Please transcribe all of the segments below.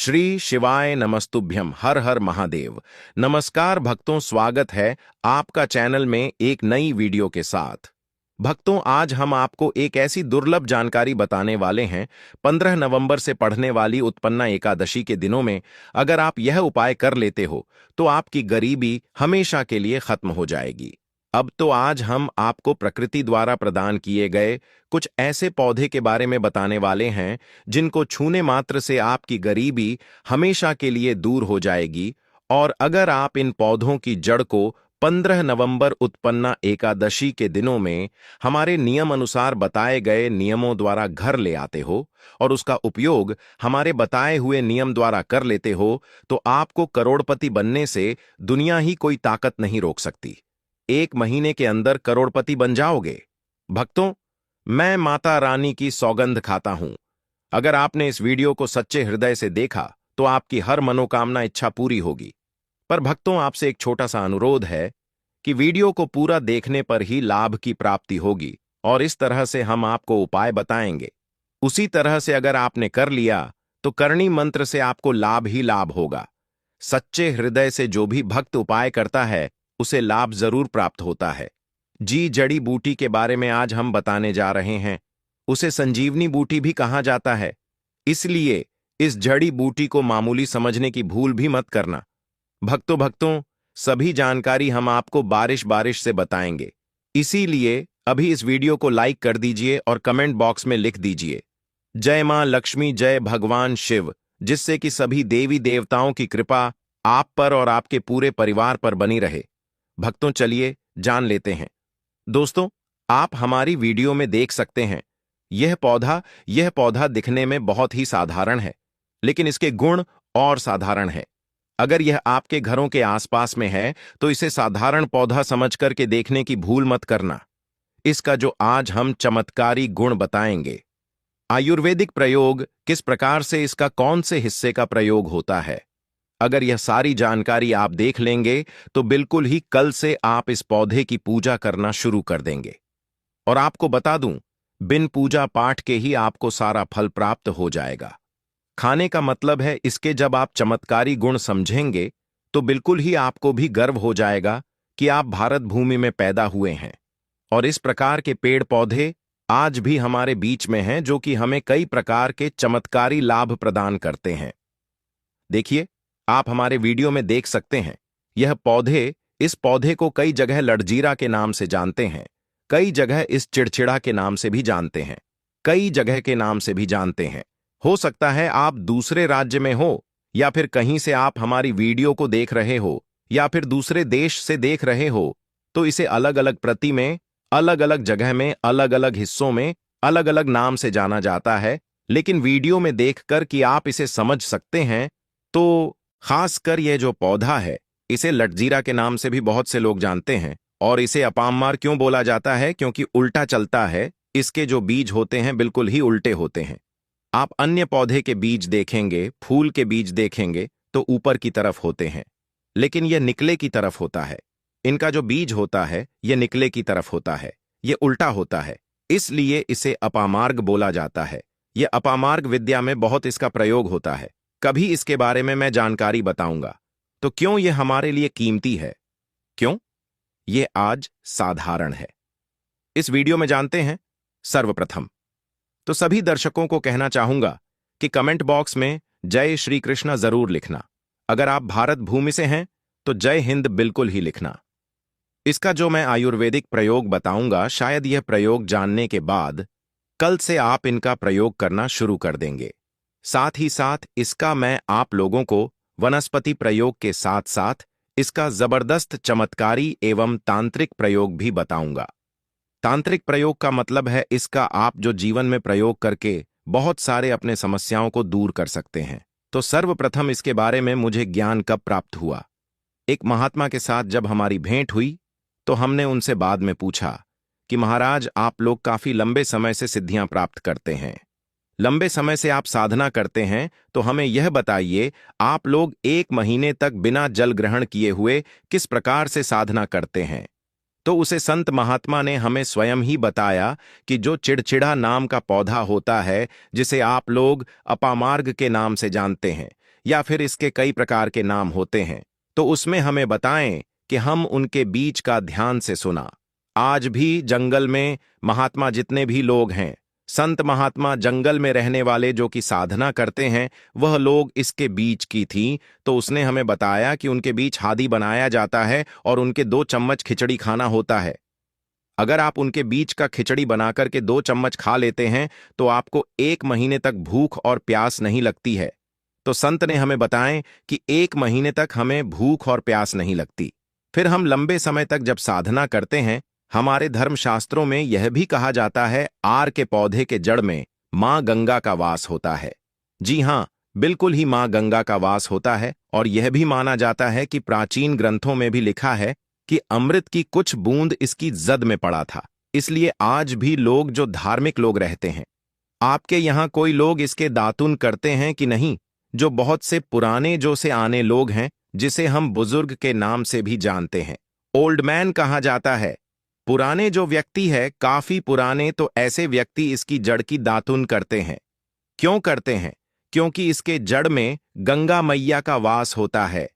श्री शिवाय नमस्तुभ्यम। हर हर महादेव। नमस्कार भक्तों, स्वागत है आपका चैनल में एक नई वीडियो के साथ। भक्तों, आज हम आपको एक ऐसी दुर्लभ जानकारी बताने वाले हैं। 15 नवंबर से पढ़ने वाली उत्पन्ना एकादशी के दिनों में अगर आप यह उपाय कर लेते हो तो आपकी गरीबी हमेशा के लिए खत्म हो जाएगी। अब तो आज हम आपको प्रकृति द्वारा प्रदान किए गए कुछ ऐसे पौधे के बारे में बताने वाले हैं जिनको छूने मात्र से आपकी गरीबी हमेशा के लिए दूर हो जाएगी। और अगर आप इन पौधों की जड़ को 15 नवंबर उत्पन्ना एकादशी के दिनों में हमारे नियम अनुसार बताए गए नियमों द्वारा घर ले आते हो और उसका उपयोग हमारे बताए हुए नियम द्वारा कर लेते हो तो आपको करोड़पति बनने से दुनिया ही कोई ताकत नहीं रोक सकती। 1 महीने के अंदर करोड़पति बन जाओगे। भक्तों, मैं माता रानी की सौगंध खाता हूं। अगर आपने इस वीडियो को सच्चे हृदय से देखा तो आपकी हर मनोकामना इच्छा पूरी होगी। पर भक्तों, आपसे एक छोटा सा अनुरोध है कि वीडियो को पूरा देखने पर ही लाभ की प्राप्ति होगी और इस तरह से हम आपको उपाय बताएंगे। उसी तरह से अगर आपने कर लिया तो करणी मंत्र से आपको लाभ ही लाभ होगा। सच्चे हृदय से जो भी भक्त उपाय करता है उसे लाभ जरूर प्राप्त होता है। जी, जड़ी बूटी के बारे में आज हम बताने जा रहे हैं। उसे संजीवनी बूटी भी कहा जाता है, इसलिए इस जड़ी बूटी को मामूली समझने की भूल भी मत करना। भक्तों, सभी जानकारी हम आपको बारिश बारिश से बताएंगे। इसीलिए अभी इस वीडियो को लाइक कर दीजिए और कमेंट बॉक्स में लिख दीजिए जय मां लक्ष्मी, जय भगवान शिव, जिससे कि सभी देवी देवताओं की कृपा आप पर और आपके पूरे परिवार पर बनी रहे। भक्तों, चलिए जान लेते हैं। दोस्तों, आप हमारी वीडियो में देख सकते हैं यह पौधा दिखने में बहुत ही साधारण है, लेकिन इसके गुण और साधारण है। अगर यह आपके घरों के आसपास में है तो इसे साधारण पौधा समझ करके देखने की भूल मत करना। इसका जो आज हम चमत्कारी गुण बताएंगे, आयुर्वेदिक प्रयोग किस प्रकार से, इसका कौन से हिस्से का प्रयोग होता है, अगर यह सारी जानकारी आप देख लेंगे तो बिल्कुल ही कल से आप इस पौधे की पूजा करना शुरू कर देंगे। और आपको बता दूं, बिन पूजा पाठ के ही आपको सारा फल प्राप्त हो जाएगा। खाने का मतलब है इसके जब आप चमत्कारी गुण समझेंगे तो बिल्कुल ही आपको भी गर्व हो जाएगा कि आप भारत भूमि में पैदा हुए हैं। और इस प्रकार के पेड़ पौधे आज भी हमारे बीच में हैं जो कि हमें कई प्रकार के चमत्कारी लाभ प्रदान करते हैं। देखिए, आप हमारे वीडियो में देख सकते हैं इस पौधे को कई जगह लड़जीरा के नाम से जानते हैं, कई जगह इस चिड़चिड़ा के नाम से भी जानते हैं, कई जगह के नाम से भी जानते हैं। हो सकता है आप दूसरे राज्य में हो या फिर कहीं से आप हमारी वीडियो को देख रहे हो या फिर दूसरे देश से देख रहे हो, तो इसे अलग अलग प्रति में, अलग अलग जगह में, अलग अलग हिस्सों में अलग अलग नाम से जाना जाता है। लेकिन वीडियो में देखकर कि आप इसे समझ सकते हैं, तो खासकर यह जो पौधा है इसे लटजीरा के नाम से भी बहुत से लोग जानते हैं। और इसे अपामार क्यों बोला जाता है? क्योंकि उल्टा चलता है। इसके जो बीज होते हैं बिल्कुल ही उल्टे होते हैं। आप अन्य पौधे के बीज देखेंगे, फूल के बीज देखेंगे तो ऊपर की तरफ होते हैं, लेकिन यह निकले की तरफ होता है। इनका जो बीज होता है यह निकले की तरफ होता है, यह उल्टा होता है, इसलिए इसे अपामार्ग बोला जाता है। यह अपामार्ग विद्या में बहुत इसका प्रयोग होता है। कभी इसके बारे में मैं जानकारी बताऊंगा। तो क्यों यह हमारे लिए कीमती है? क्यों यह आज साधारण है, इस वीडियो में जानते हैं। सर्वप्रथम तो सभी दर्शकों को कहना चाहूंगा कि कमेंट बॉक्स में जय श्री कृष्णा जरूर लिखना। अगर आप भारत भूमि से हैं तो जय हिंद बिल्कुल ही लिखना। इसका जो मैं आयुर्वेदिक प्रयोग बताऊंगा, शायद यह प्रयोग जानने के बाद कल से आप इनका प्रयोग करना शुरू कर देंगे। साथ ही साथ इसका मैं आप लोगों को वनस्पति प्रयोग के साथ साथ इसका जबरदस्त चमत्कारी एवं तांत्रिक प्रयोग भी बताऊंगा। तांत्रिक प्रयोग का मतलब है इसका आप जो जीवन में प्रयोग करके बहुत सारे अपने समस्याओं को दूर कर सकते हैं। तो सर्वप्रथम इसके बारे में मुझे ज्ञान कब प्राप्त हुआ? एक महात्मा के साथ जब हमारी भेंट हुई तो हमने उनसे बाद में पूछा कि महाराज, आप लोग काफी लंबे समय से सिद्धियां प्राप्त करते हैं, लंबे समय से आप साधना करते हैं, तो हमें यह बताइए आप लोग 1 महीने तक बिना जल ग्रहण किए हुए किस प्रकार से साधना करते हैं? तो उसे संत महात्मा ने हमें स्वयं ही बताया कि जो चिड़चिड़ा नाम का पौधा होता है, जिसे आप लोग अपामार्ग के नाम से जानते हैं, या फिर इसके कई प्रकार के नाम होते हैं, तो उसमें हमें बताएं कि हम उनके बीच का ध्यान से सुना। आज भी जंगल में महात्मा जितने भी लोग हैं, संत महात्मा जंगल में रहने वाले जो कि साधना करते हैं, वह लोग इसके बीच की थी। तो उसने हमें बताया कि उनके बीच हादी बनाया जाता है और उनके 2 चम्मच खिचड़ी खाना होता है। अगर आप उनके बीच का खिचड़ी बनाकर के 2 चम्मच खा लेते हैं तो आपको 1 महीने तक भूख और प्यास नहीं लगती है। तो संत ने हमें बताएं कि 1 महीने तक हमें भूख और प्यास नहीं लगती। फिर हम लंबे समय तक जब साधना करते हैं, हमारे धर्मशास्त्रों में यह भी कहा जाता है, आर के पौधे के जड़ में मां गंगा का वास होता है। जी हां, बिल्कुल ही मां गंगा का वास होता है। और यह भी माना जाता है कि प्राचीन ग्रंथों में भी लिखा है कि अमृत की कुछ बूंद इसकी जद में पड़ा था। इसलिए आज भी लोग जो धार्मिक लोग रहते हैं, आपके यहां कोई लोग इसके दातुन करते हैं कि नहीं? जो बहुत से पुराने जो से आने लोग हैं, जिसे हम बुजुर्ग के नाम से भी जानते हैं, ओल्ड मैन कहा जाता है। पुराने जो व्यक्ति है, काफी पुराने, तो ऐसे व्यक्ति इसकी जड़ की दातुन करते हैं। क्यों करते हैं? क्योंकि इसके जड़ में गंगा मैया का वास होता है।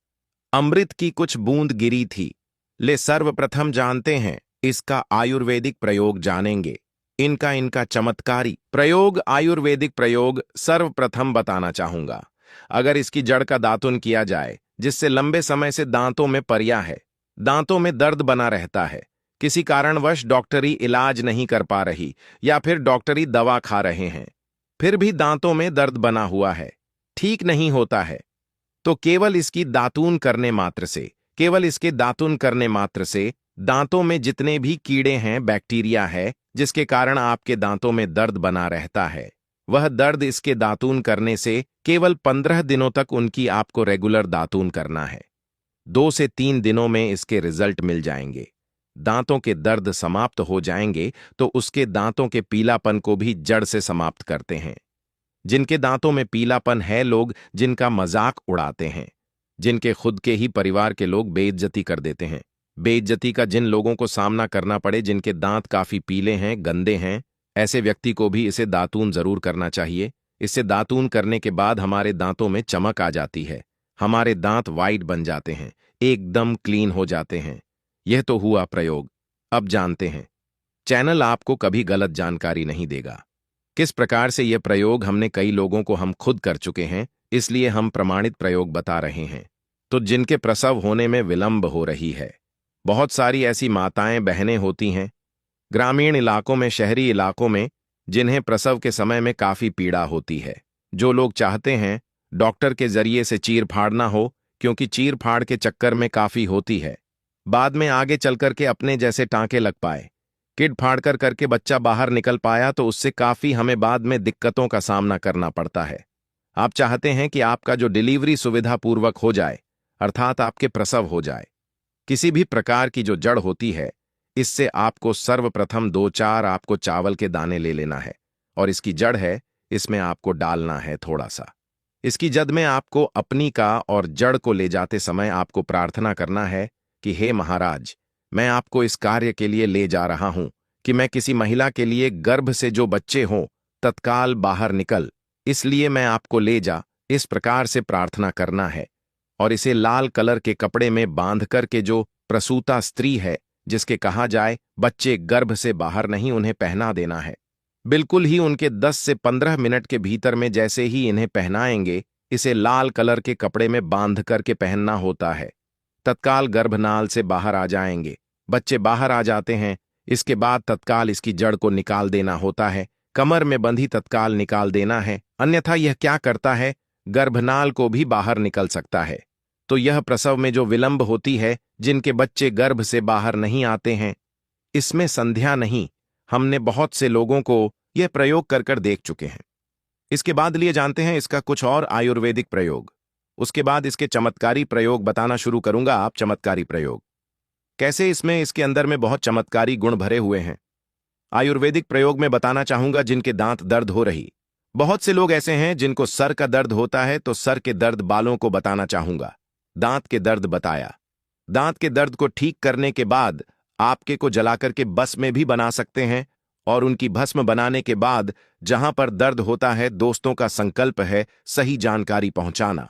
अमृत की कुछ बूंद गिरी थी। ले सर्वप्रथम जानते हैं इसका आयुर्वेदिक प्रयोग जानेंगे। इनका चमत्कारी प्रयोग, आयुर्वेदिक प्रयोग सर्वप्रथम बताना चाहूंगा। अगर इसकी जड़ का दातुन किया जाए, जिससे लंबे समय से दांतों में परिया है, दांतों में दर्द बना रहता है, किसी कारणवश डॉक्टरी इलाज नहीं कर पा रही या फिर डॉक्टरी दवा खा रहे हैं, फिर भी दांतों में दर्द बना हुआ है, ठीक नहीं होता है, तो केवल इसकी दातून करने मात्र से, केवल इसके दातुन करने मात्र से दांतों में जितने भी कीड़े हैं, बैक्टीरिया है, जिसके कारण आपके दांतों में दर्द बना रहता है, वह दर्द इसके दातून करने से केवल 15 दिनों तक उनकी आपको रेगुलर दातून करना है। 2 से 3 दिनों में इसके रिजल्ट मिल जाएंगे। दांतों के दर्द समाप्त हो जाएंगे तो उसके दांतों के पीलापन को भी जड़ से समाप्त करते हैं। जिनके दांतों में पीलापन है, लोग जिनका मजाक उड़ाते हैं, जिनके खुद के ही परिवार के लोग बेइज्जती कर देते हैं, बेइज्जती का जिन लोगों को सामना करना पड़े, जिनके दांत काफी पीले हैं, गंदे हैं, ऐसे व्यक्ति को भी इसे दातून जरूर करना चाहिए। इससे दातून करने के बाद हमारे दांतों में चमक आ जाती है, हमारे दांत वाइट बन जाते हैं, एकदम क्लीन हो जाते हैं। यह तो हुआ प्रयोग। अब जानते हैं, चैनल आपको कभी गलत जानकारी नहीं देगा। किस प्रकार से यह प्रयोग हमने कई लोगों को हम खुद कर चुके हैं, इसलिए हम प्रमाणित प्रयोग बता रहे हैं। तो जिनके प्रसव होने में विलंब हो रही है, बहुत सारी ऐसी माताएं बहनें होती हैं ग्रामीण इलाकों में, शहरी इलाकों में, जिन्हें प्रसव के समय में काफी पीड़ा होती है। जो लोग चाहते हैं डॉक्टर के जरिए से चीर फाड़ ना हो, क्योंकि चीर फाड़ के चक्कर में काफी होती है, बाद में आगे चल करके अपने जैसे टांके लग पाए, किड फाड़ कर करके बच्चा बाहर निकल पाया, तो उससे काफी हमें बाद में दिक्कतों का सामना करना पड़ता है। आप चाहते हैं कि आपका जो डिलीवरी सुविधा पूर्वक हो जाए, अर्थात आपके प्रसव हो जाए। किसी भी प्रकार की जो जड़ होती है, इससे आपको सर्वप्रथम 2-4 आपको चावल के दाने ले लेना है, और इसकी जड़ है, इसमें आपको डालना है थोड़ा सा। इसकी जद में आपको अपनी का और जड़ को ले जाते समय आपको प्रार्थना करना है कि हे महाराज, मैं आपको इस कार्य के लिए ले जा रहा हूं कि मैं किसी महिला के लिए गर्भ से जो बच्चे हों तत्काल बाहर निकल, इसलिए मैं आपको ले जा, इस प्रकार से प्रार्थना करना है। और इसे लाल कलर के कपड़े में बांध कर के जो प्रसूता स्त्री है, जिसके कहा जाए बच्चे गर्भ से बाहर नहीं, उन्हें पहना देना है। बिल्कुल ही उनके 10 से 15 मिनट के भीतर में जैसे ही इन्हें पहनाएंगे, इसे लाल कलर के कपड़े में बांध करके पहनना होता है। तत्काल गर्भनाल से बाहर आ जाएंगे, बच्चे बाहर आ जाते हैं। इसके बाद तत्काल इसकी जड़ को निकाल देना होता है, कमर में बंधी तत्काल निकाल देना है, अन्यथा यह क्या करता है, गर्भनाल को भी बाहर निकल सकता है। तो यह प्रसव में जो विलंब होती है, जिनके बच्चे गर्भ से बाहर नहीं आते हैं, इसमें संध्या नहीं। हमने बहुत से लोगों को यह प्रयोग कर कर देख चुके हैं। इसके बाद लिए जानते हैं इसका कुछ और आयुर्वेदिक प्रयोग। उसके बाद इसके चमत्कारी प्रयोग बताना शुरू करूंगा। आप चमत्कारी प्रयोग कैसे, इसमें इसके अंदर में बहुत चमत्कारी गुण भरे हुए हैं। आयुर्वेदिक प्रयोग में बताना चाहूंगा जिनके दांत दर्द हो रही। बहुत से लोग ऐसे हैं जिनको सर का दर्द होता है, तो सर के दर्द बालों को बताना चाहूंगा। दांत के दर्द बताया। दांत के दर्द को ठीक करने के बाद आपके को जलाकर के भस्म भी बना सकते हैं, और उनकी भस्म बनाने के बाद जहां पर दर्द होता है, दोस्तों का संकल्प है सही जानकारी पहुंचाना।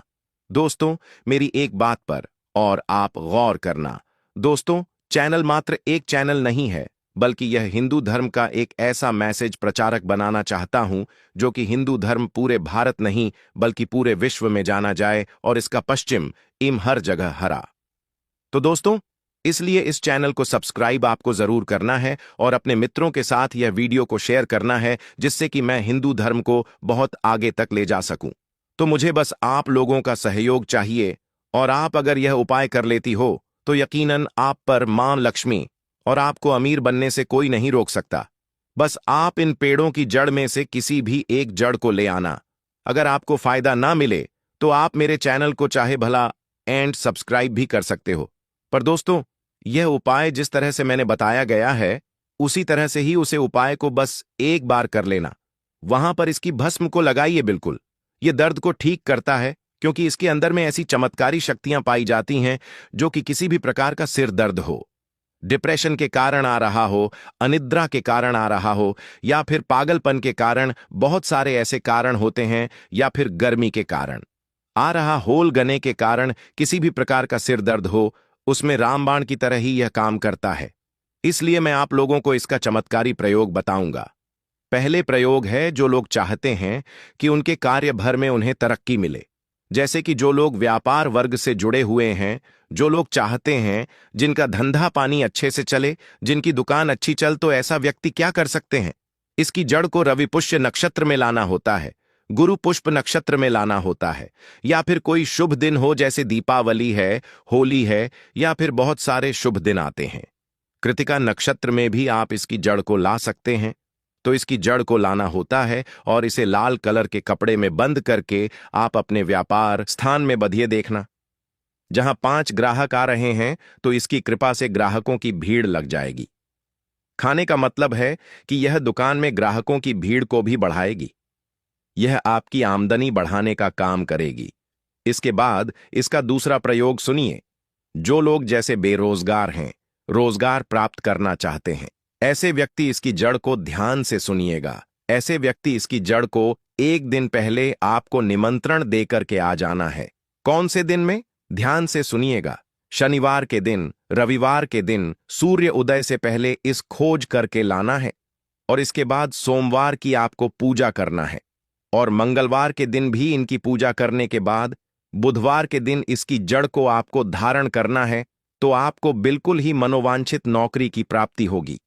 दोस्तों, मेरी एक बात पर और आप गौर करना। दोस्तों, चैनल मात्र एक चैनल नहीं है, बल्कि यह हिंदू धर्म का एक ऐसा मैसेज प्रचारक बनाना चाहता हूं जो कि हिंदू धर्म पूरे भारत नहीं बल्कि पूरे विश्व में जाना जाए और इसका पश्चिम इम हर जगह हरा। तो दोस्तों, इसलिए इस चैनल को सब्सक्राइब आपको जरूर करना है और अपने मित्रों के साथ यह वीडियो को शेयर करना है, जिससे कि मैं हिंदू धर्म को बहुत आगे तक ले जा सकूं। तो मुझे बस आप लोगों का सहयोग चाहिए, और आप अगर यह उपाय कर लेती हो तो यकीनन आप पर मां लक्ष्मी और आपको अमीर बनने से कोई नहीं रोक सकता। बस आप इन पेड़ों की जड़ में से किसी भी एक जड़ को ले आना। अगर आपको फायदा ना मिले तो आप मेरे चैनल को चाहे भला एंड सब्सक्राइब भी कर सकते हो, पर दोस्तों, यह उपाय जिस तरह से मैंने बताया गया है उसी तरह से ही उसे उपाय को बस एक बार कर लेना। वहां पर इसकी भस्म को लगाइए। बिल्कुल यह दर्द को ठीक करता है, क्योंकि इसके अंदर में ऐसी चमत्कारी शक्तियां पाई जाती हैं जो कि किसी भी प्रकार का सिर दर्द हो, डिप्रेशन के कारण आ रहा हो, अनिद्रा के कारण आ रहा हो, या फिर पागलपन के कारण, बहुत सारे ऐसे कारण होते हैं, या फिर गर्मी के कारण आ रहा होल गने के कारण किसी भी प्रकार का सिर दर्द हो, उसमें रामबाण की तरह ही यह काम करता है। इसलिए मैं आप लोगों को इसका चमत्कारी प्रयोग बताऊंगा। पहले प्रयोग है जो लोग चाहते हैं कि उनके कार्य भर में उन्हें तरक्की मिले, जैसे कि जो लोग व्यापार वर्ग से जुड़े हुए हैं, जो लोग चाहते हैं जिनका धंधा पानी अच्छे से चले, जिनकी दुकान अच्छी चल, तो ऐसा व्यक्ति क्या कर सकते हैं? इसकी जड़ को रवि पुष्य नक्षत्र में लाना होता है, गुरु पुष्प नक्षत्र में लाना होता है, या फिर कोई शुभ दिन हो, जैसे दीपावली है, होली है, या फिर बहुत सारे शुभ दिन आते हैं। कृतिका नक्षत्र में भी आप इसकी जड़ को ला सकते हैं। तो इसकी जड़ को लाना होता है और इसे लाल कलर के कपड़े में बंद करके आप अपने व्यापार स्थान में बधिए देखना। जहां 5 ग्राहक आ रहे हैं तो इसकी कृपा से ग्राहकों की भीड़ लग जाएगी। खाने का मतलब है कि यह दुकान में ग्राहकों की भीड़ को भी बढ़ाएगी। यह आपकी आमदनी बढ़ाने का काम करेगी। इसके बाद इसका दूसरा प्रयोग सुनिए। जो लोग जैसे बेरोजगार हैं, रोजगार प्राप्त करना चाहते हैं, ऐसे व्यक्ति इसकी जड़ को ध्यान से सुनिएगा। ऐसे व्यक्ति इसकी जड़ को एक दिन पहले आपको निमंत्रण देकर के आ जाना है। कौन से दिन में? ध्यान से सुनिएगा। शनिवार के दिन, रविवार के दिन सूर्य उदय से पहले इस खोज करके लाना है, और इसके बाद सोमवार की आपको पूजा करना है, और मंगलवार के दिन भी इनकी पूजा करने के बाद बुधवार के दिन इसकी जड़ को आपको धारण करना है। तो आपको बिल्कुल ही मनोवांछित नौकरी की प्राप्ति होगी।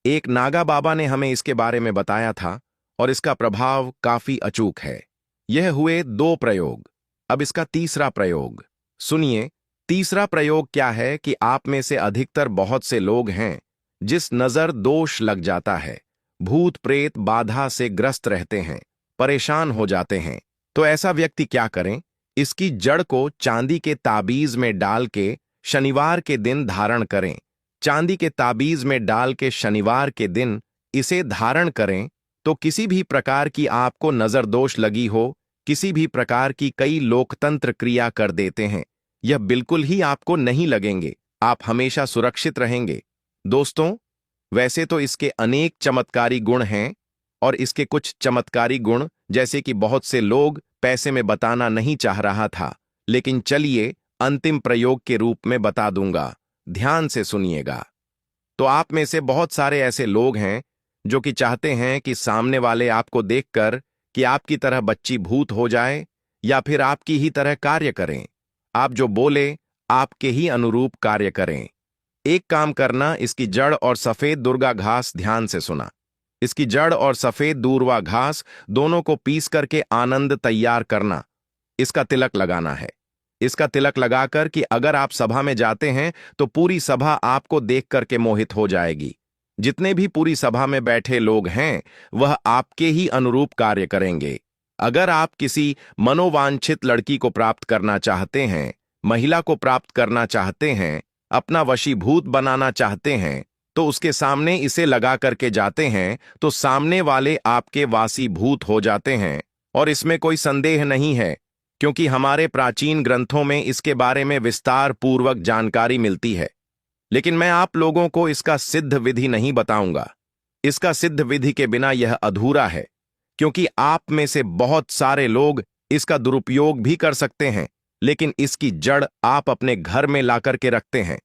एक नागा बाबा ने हमें इसके बारे में बताया था और इसका प्रभाव काफी अचूक है। यह हुए 2 प्रयोग। अब इसका तीसरा प्रयोग सुनिए। तीसरा प्रयोग क्या है कि आप में से अधिकतर बहुत से लोग हैं जिस नजर दोष लग जाता है, भूत प्रेत बाधा से ग्रस्त रहते हैं, परेशान हो जाते हैं। तो ऐसा व्यक्ति क्या करें? इसकी जड़ को चांदी के ताबीज में डाल के शनिवार के दिन धारण करें। चांदी के ताबीज में डाल के शनिवार के दिन इसे धारण करें तो किसी भी प्रकार की आपको नजर दोष लगी हो, किसी भी प्रकार की कई लोकतंत्र क्रिया कर देते हैं, यह बिल्कुल ही आपको नहीं लगेंगे। आप हमेशा सुरक्षित रहेंगे। दोस्तों, वैसे तो इसके अनेक चमत्कारी गुण हैं, और इसके कुछ चमत्कारी गुण जैसे कि बहुत से लोग पैसे में बताना नहीं चाह रहा था, लेकिन चलिए अंतिम प्रयोग के रूप में बता दूंगा। ध्यान से सुनिएगा। तो आप में से बहुत सारे ऐसे लोग हैं जो कि चाहते हैं कि सामने वाले आपको देखकर कि आपकी तरह बच्ची भूत हो जाए, या फिर आपकी ही तरह कार्य करें। आप जो बोले आपके ही अनुरूप कार्य करें। एक काम करना, इसकी जड़ और सफेद दुर्गा घास ध्यान से सुना। इसकी जड़ और सफेद दूर्वा घास दोनों को पीस करके आनंद तैयार करना। इसका तिलक लगाना है। इसका तिलक लगाकर कि अगर आप सभा में जाते हैं तो पूरी सभा आपको देख करके मोहित हो जाएगी। जितने भी पूरी सभा में बैठे लोग हैं वह आपके ही अनुरूप कार्य करेंगे। अगर आप किसी मनोवांछित लड़की को प्राप्त करना चाहते हैं, महिला को प्राप्त करना चाहते हैं, अपना वशीभूत बनाना चाहते हैं, तो उसके सामने इसे लगा करके जाते हैं तो सामने वाले आपके वासीभूत हो जाते हैं। और इसमें कोई संदेह नहीं है, क्योंकि हमारे प्राचीन ग्रंथों में इसके बारे में विस्तार पूर्वक जानकारी मिलती है। लेकिन मैं आप लोगों को इसका सिद्ध विधि नहीं बताऊंगा। इसका सिद्ध विधि के बिना यह अधूरा है, क्योंकि आप में से बहुत सारे लोग इसका दुरुपयोग भी कर सकते हैं, लेकिन इसकी जड़ आप अपने घर में लाकर के रखते हैं।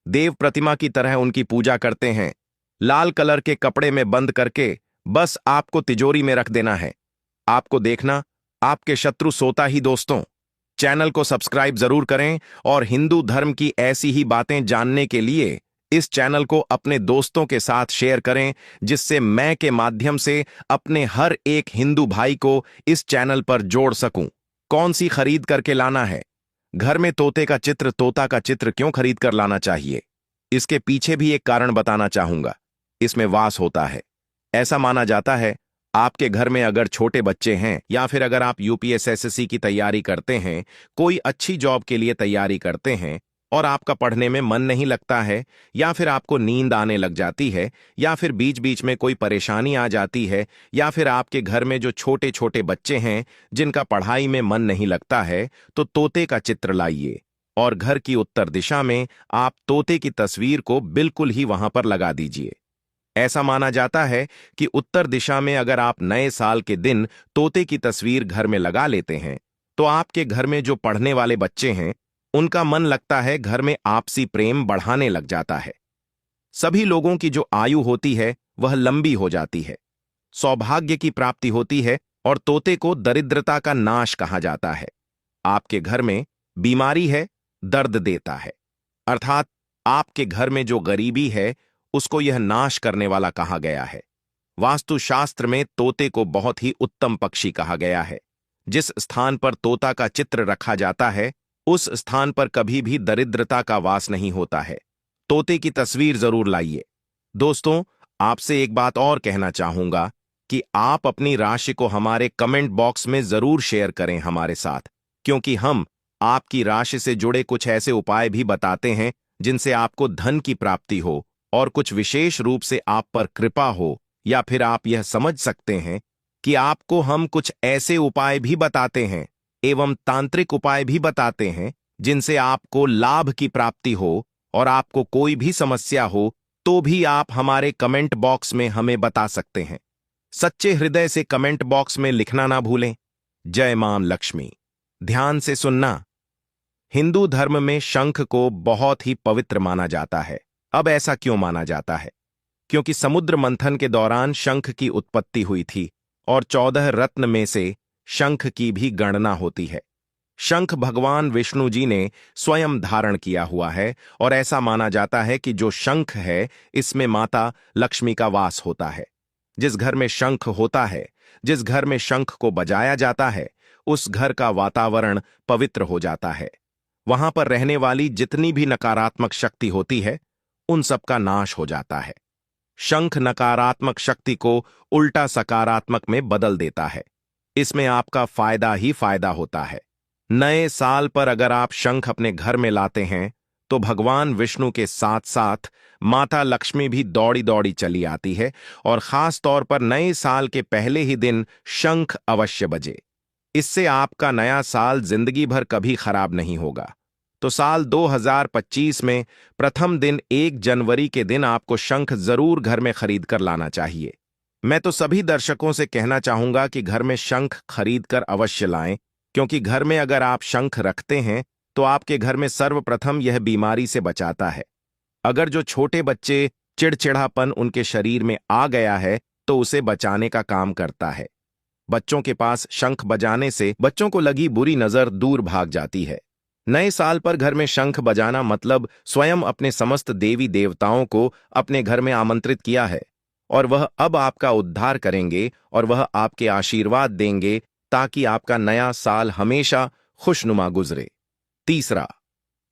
देव प्रतिमा की तरह उनकी पूजा करते हैं। लाल कलर के कपड़े में बंद करके बस आपको तिजोरी में रख देना है। आपको देखना, आपके शत्रु सोता ही। दोस्तों, चैनल को सब्सक्राइब जरूर करें और हिंदू धर्म की ऐसी ही बातें जानने के लिए इस चैनल को अपने दोस्तों के साथ शेयर करें, जिससे मैं के माध्यम से अपने हर एक हिंदू भाई को इस चैनल पर जोड़ सकूं। कौन सी खरीद करके लाना है? घर में तोते का चित्र, तोता का चित्र क्यों खरीद कर लाना चाहिए? इसके पीछे भी एक कारण बताना चाहूंगा। इसमें वास होता है। ऐसा माना जाता है, आपके घर में अगर छोटे बच्चे हैं या फिर अगर आप यूपीएससी की तैयारी करते हैं, कोई अच्छी जॉब के लिए तैयारी करते हैं और आपका पढ़ने में मन नहीं लगता है, या फिर आपको नींद आने लग जाती है, या फिर बीच बीच में कोई परेशानी आ जाती है, या फिर आपके घर में जो छोटे छोटे बच्चे हैं जिनका पढ़ाई में मन नहीं लगता है, तो तोते का चित्र लाइए और घर की उत्तर दिशा में आप तोते की तस्वीर को बिल्कुल ही वहां पर लगा दीजिए। ऐसा माना जाता है कि उत्तर दिशा में अगर आप नए साल के दिन तोते की तस्वीर घर में लगा लेते हैं, तो आपके घर में जो पढ़ने वाले बच्चे हैं उनका मन लगता है, घर में आपसी प्रेम बढ़ाने लग जाता है। सभी लोगों की जो आयु होती है वह लंबी हो जाती है, सौभाग्य की प्राप्ति होती है और तोते को दरिद्रता का नाश कहा जाता है। आपके घर में बीमारी है, दर्द देता है, अर्थात आपके घर में जो गरीबी है उसको यह नाश करने वाला कहा गया है। वास्तुशास्त्र में तोते को बहुत ही उत्तम पक्षी कहा गया है। जिस स्थान पर तोता का चित्र रखा जाता है उस स्थान पर कभी भी दरिद्रता का वास नहीं होता है। तोते की तस्वीर जरूर लाइए। दोस्तों, आपसे एक बात और कहना चाहूंगा कि आप अपनी राशि को हमारे कमेंट बॉक्स में जरूर शेयर करें हमारे साथ, क्योंकि हम आपकी राशि से जुड़े कुछ ऐसे उपाय भी बताते हैं जिनसे आपको धन की प्राप्ति हो और कुछ विशेष रूप से आप पर कृपा हो, या फिर आप यह समझ सकते हैं कि आपको हम कुछ ऐसे उपाय भी बताते हैं एवं तांत्रिक उपाय भी बताते हैं जिनसे आपको लाभ की प्राप्ति हो और आपको कोई भी समस्या हो तो भी आप हमारे कमेंट बॉक्स में हमें बता सकते हैं। सच्चे हृदय से कमेंट बॉक्स में लिखना ना भूलें। जय मां लक्ष्मी। ध्यान से सुनना। हिंदू धर्म में शंख को बहुत ही पवित्र माना जाता है। अब ऐसा क्यों माना जाता है? क्योंकि समुद्र मंथन के दौरान शंख की उत्पत्ति हुई थी और 14 रत्न में से शंख की भी गणना होती है। शंख भगवान विष्णु जी ने स्वयं धारण किया हुआ है और ऐसा माना जाता है कि जो शंख है इसमें माता लक्ष्मी का वास होता है। जिस घर में शंख होता है, जिस घर में शंख को बजाया जाता है, उस घर का वातावरण पवित्र हो जाता है। वहां पर रहने वाली जितनी भी नकारात्मक शक्ति होती है उन सब का नाश हो जाता है। शंख नकारात्मक शक्ति को उल्टा सकारात्मक में बदल देता है। इसमें आपका फायदा ही फायदा होता है। नए साल पर अगर आप शंख अपने घर में लाते हैं तो भगवान विष्णु के साथ साथ माता लक्ष्मी भी दौड़ी दौड़ी चली आती है और खास तौर पर नए साल के पहले ही दिन शंख अवश्य बजे। इससे आपका नया साल जिंदगी भर कभी खराब नहीं होगा। तो साल 2025 में प्रथम दिन 1 जनवरी के दिन आपको शंख जरूर घर में खरीद कर लाना चाहिए। मैं तो सभी दर्शकों से कहना चाहूंगा कि घर में शंख खरीद कर अवश्य लाएं, क्योंकि घर में अगर आप शंख रखते हैं तो आपके घर में सर्वप्रथम यह बीमारी से बचाता है। अगर जो छोटे बच्चे चिड़चिड़ापन उनके शरीर में आ गया है तो उसे बचाने का काम करता है। बच्चों के पास शंख बजाने से बच्चों को लगी बुरी नजर दूर भाग जाती है। नए साल पर घर में शंख बजाना मतलब स्वयं अपने समस्त देवी देवताओं को अपने घर में आमंत्रित किया है और वह अब आपका उद्धार करेंगे और वह आपके आशीर्वाद देंगे ताकि आपका नया साल हमेशा खुशनुमा गुजरे। तीसरा,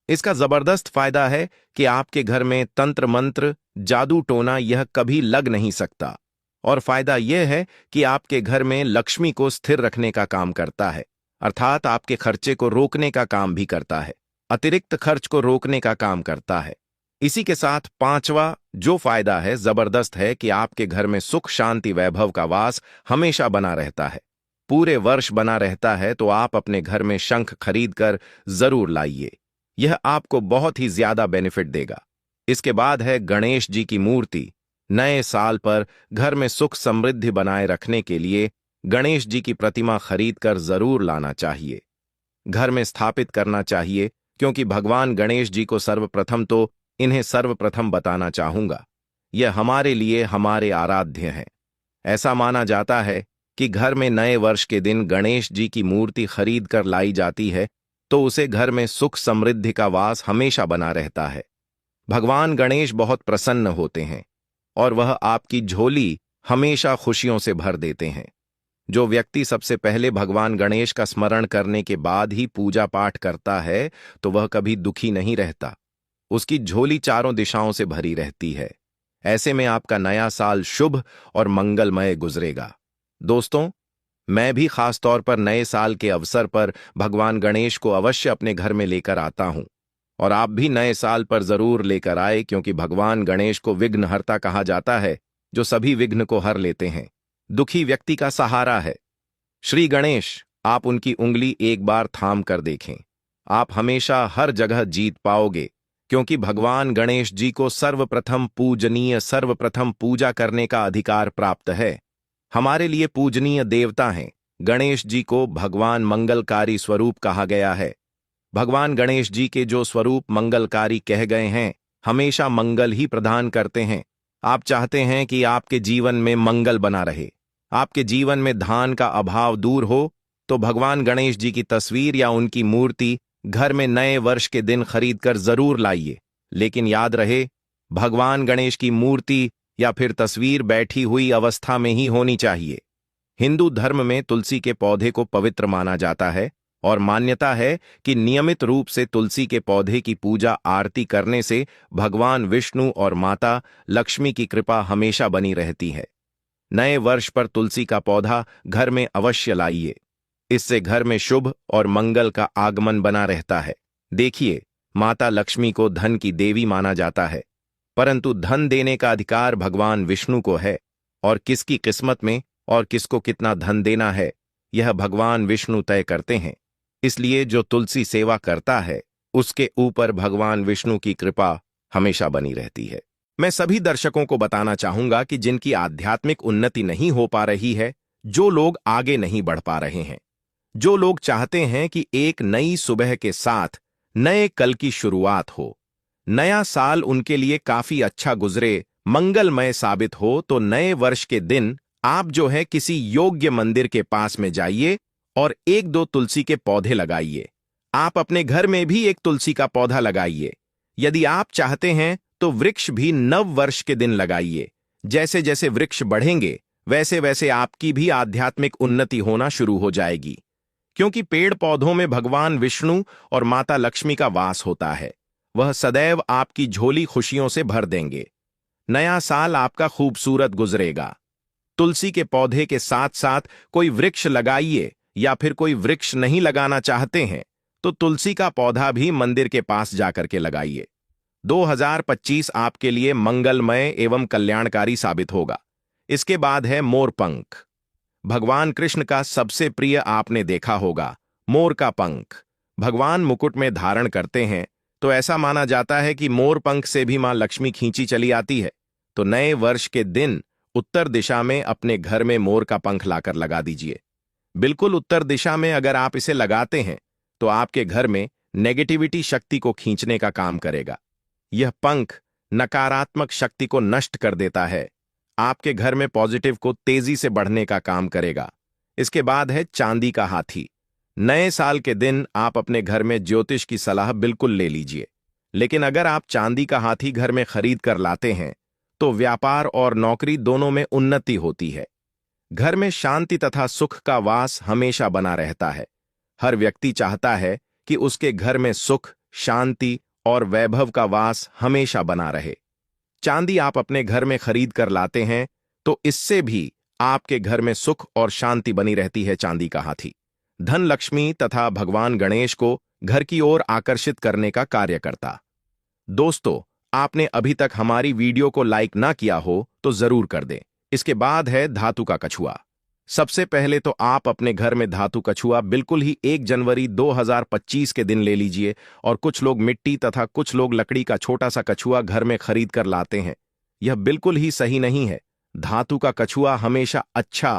इसका जबरदस्त फायदा है कि आपके घर में तंत्र मंत्र, जादू टोना यह कभी लग नहीं सकता। और फायदा यह है कि आपके घर में लक्ष्मी को स्थिर रखने का काम करता है, अर्थात आपके खर्चे को रोकने का काम भी करता है, अतिरिक्त खर्च को रोकने का काम करता है। इसी के साथ पांचवा जो फायदा है जबरदस्त है कि आपके घर में सुख शांति वैभव का वास हमेशा बना रहता है, पूरे वर्ष बना रहता है। तो आप अपने घर में शंख खरीद कर जरूर लाइए, यह आपको बहुत ही ज्यादा बेनिफिट देगा। इसके बाद है गणेश जी की मूर्ति। नए साल पर घर में सुख समृद्धि बनाए रखने के लिए गणेश जी की प्रतिमा खरीद कर जरूर लाना चाहिए। घर में स्थापित करना चाहिए, क्योंकि भगवान गणेश जी को सर्वप्रथम तो इन्हें सर्वप्रथम बताना चाहूंगा। यह हमारे लिए हमारे आराध्य हैं। ऐसा माना जाता है कि घर में नए वर्ष के दिन गणेश जी की मूर्ति खरीद कर लाई जाती है तो उसे घर में सुख समृद्धि का वास हमेशा बना रहता है। भगवान गणेश बहुत प्रसन्न होते हैं और वह आपकी झोली हमेशा खुशियों से भर देते हैं। जो व्यक्ति सबसे पहले भगवान गणेश का स्मरण करने के बाद ही पूजा पाठ करता है तो वह कभी दुखी नहीं रहता। उसकी झोली चारों दिशाओं से भरी रहती है। ऐसे में आपका नया साल शुभ और मंगलमय गुजरेगा। दोस्तों, मैं भी खास तौर पर नए साल के अवसर पर भगवान गणेश को अवश्य अपने घर में लेकर आता हूं और आप भी नए साल पर जरूर लेकर आए, क्योंकि भगवान गणेश को विघ्नहर्ता कहा जाता है, जो सभी विघ्न को हर लेते हैं, दुखी व्यक्ति का सहारा है। श्री गणेश, आप उनकी उंगली एक बार थाम कर देखें, आप हमेशा हर जगह जीत पाओगे, क्योंकि भगवान गणेश जी को सर्वप्रथम पूजनीय, सर्वप्रथम पूजा करने का अधिकार प्राप्त है। हमारे लिए पूजनीय देवता हैं। गणेश जी को भगवान मंगलकारी स्वरूप कहा गया है। भगवान गणेश जी के जो स्वरूप मंगलकारी कह गए हैं, हमेशा मंगल ही प्रदान करते हैं। आप चाहते हैं कि आपके जीवन में मंगल बना रहे, आपके जीवन में धन का अभाव दूर हो, तो भगवान गणेश जी की तस्वीर या उनकी मूर्ति घर में नए वर्ष के दिन खरीदकर जरूर लाइए। लेकिन याद रहे, भगवान गणेश की मूर्ति या फिर तस्वीर बैठी हुई अवस्था में ही होनी चाहिए। हिंदू धर्म में तुलसी के पौधे को पवित्र माना जाता है और मान्यता है कि नियमित रूप से तुलसी के पौधे की पूजा आरती करने से भगवान विष्णु और माता लक्ष्मी की कृपा हमेशा बनी रहती है। नए वर्ष पर तुलसी का पौधा घर में अवश्य लाइए। इससे घर में शुभ और मंगल का आगमन बना रहता है। देखिए, माता लक्ष्मी को धन की देवी माना जाता है, परंतु धन देने का अधिकार भगवान विष्णु को है और किसकी किस्मत में और किसको कितना धन देना है, यह भगवान विष्णु तय करते हैं। इसलिए जो तुलसी सेवा करता है, उसके ऊपर भगवान विष्णु की कृपा हमेशा बनी रहती है। मैं सभी दर्शकों को बताना चाहूंगा कि जिनकी आध्यात्मिक उन्नति नहीं हो पा रही है, जो लोग आगे नहीं बढ़ पा रहे हैं, जो लोग चाहते हैं कि एक नई सुबह के साथ नए कल की शुरुआत हो, नया साल उनके लिए काफी अच्छा गुजरे, मंगलमय साबित हो, तो नए वर्ष के दिन आप जो है किसी योग्य मंदिर के पास में जाइए और एक दो तुलसी के पौधे लगाइए। आप अपने घर में भी एक तुलसी का पौधा लगाइए। यदि आप चाहते हैं तो वृक्ष भी नव वर्ष के दिन लगाइए। जैसे जैसे वृक्ष बढ़ेंगे, वैसे वैसे आपकी भी आध्यात्मिक उन्नति होना शुरू हो जाएगी, क्योंकि पेड़ पौधों में भगवान विष्णु और माता लक्ष्मी का वास होता है। वह सदैव आपकी झोली खुशियों से भर देंगे। नया साल आपका खूबसूरत गुजरेगा। तुलसी के पौधे के साथ साथ कोई वृक्ष लगाइए, या फिर कोई वृक्ष नहीं लगाना चाहते हैं तो तुलसी का पौधा भी मंदिर के पास जाकर के लगाइए। 2025 आपके लिए मंगलमय एवं कल्याणकारी साबित होगा। इसके बाद है मोरपंख। भगवान कृष्ण का सबसे प्रिय आपने देखा होगा, मोर का पंख भगवान मुकुट में धारण करते हैं, तो ऐसा माना जाता है कि मोर पंख से भी मां लक्ष्मी खींची चली आती है। तो नए वर्ष के दिन उत्तर दिशा में अपने घर में मोर का पंख लाकर लगा दीजिए। बिल्कुल उत्तर दिशा में अगर आप इसे लगाते हैं तो आपके घर में नेगेटिविटी शक्ति को खींचने का काम करेगा। यह पंख नकारात्मक शक्ति को नष्ट कर देता है, आपके घर में पॉजिटिव को तेजी से बढ़ने का काम करेगा। इसके बाद है चांदी का हाथी। नए साल के दिन आप अपने घर में ज्योतिष की सलाह बिल्कुल ले लीजिए, लेकिन अगर आप चांदी का हाथी घर में खरीद कर लाते हैं तो व्यापार और नौकरी दोनों में उन्नति होती है। घर में शांति तथा सुख का वास हमेशा बना रहता है। हर व्यक्ति चाहता है कि उसके घर में सुख, शांति और वैभव का वास हमेशा बना रहे। चांदी आप अपने घर में खरीद कर लाते हैं तो इससे भी आपके घर में सुख और शांति बनी रहती है। चांदी का हाथी धन, लक्ष्मी तथा भगवान गणेश को घर की ओर आकर्षित करने का कार्य करता। दोस्तों, आपने अभी तक हमारी वीडियो को लाइक ना किया हो तो जरूर कर दें। इसके बाद है धातु का कछुआ। सबसे पहले तो आप अपने घर में धातु कछुआ बिल्कुल ही 1 जनवरी 2025 के दिन ले लीजिए, और कुछ लोग मिट्टी तथा कुछ लोग लकड़ी का छोटा सा कछुआ घर में खरीद कर लाते हैं। यह बिल्कुल ही सही नहीं है। धातु का कछुआ हमेशा अच्छा